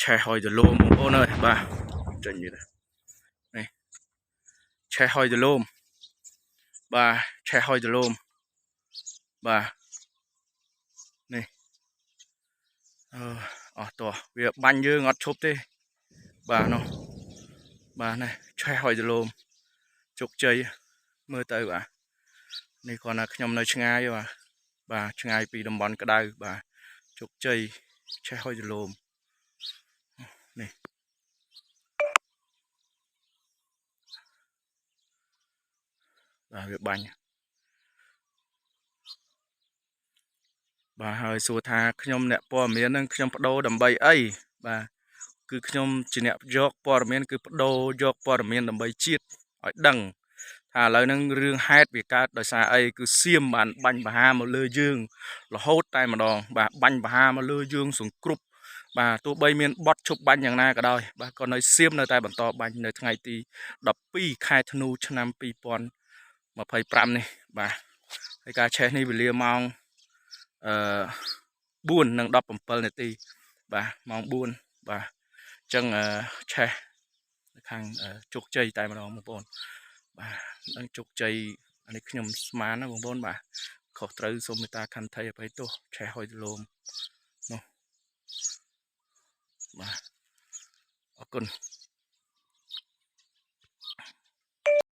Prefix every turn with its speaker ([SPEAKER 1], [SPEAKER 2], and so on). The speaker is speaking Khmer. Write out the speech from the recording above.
[SPEAKER 1] ឆេះហើយទៅលោមបងប្អូនអើយបាទចេញនេះឆេះហើយទៅលោមបាទឆេះហើយទៅលោមបាទនេះអស់តោះវាបាញ់យើងអត់ឈប់ទេបាទនោះបាទនេះឆេះហើយទៅលោមជោគជ័យមើលទៅបាទនេះគ្រាន់តែខ្ញុំនៅឆ្ងាយបាទឆ្ងាយពីតំបន់ក្តៅបាទជោគជ័យឆេះហើយទៅលោមនេះបាទវាបាញ់បាទហើយសួរថាខ្ញុំអ្នកព័ត៌មាននឹងខ្ញុំបដូរដើម្បីអីបាទគឺខ្ញុំជាអ្នកយកព័ត៌មានគឺបដូរយកព័ត៌មានដើម្បីជាតិឲ្យដឹងថាឥឡូវហ្នឹងរឿងហេតុវាកើតដោយសារអីគឺសៀមបានបាញ់បហាមកលើយើងរហូតតែម្ដងបាទបាញ់បហាមកលើយើងសង្គ្រប់បាទទោះបីមានបត់ឈប់បាញ់យ៉ាងណាក៏ដោយបាទក៏នៅសៀមនៅតែបន្តបាញ់នៅថ្ងៃទី12ខែធ្នូឆ្នាំ2025នេះបាទហើយការឆេះនេះវេលាម៉ោង4:17 នាទីបាទម៉ោង4បាទអញ្ចឹងឆេះនៅខាងជោគជ័យតែម្ដងបងប្អូនបាទនឹងជោគជ័យអានេះខ្ញុំស្មានណាបងប្អូនបាទខុសត្រូវសូមមេត្តាខន្តីអភ័យទោសឆេះហើយទលោមនោះបាទអរគុណ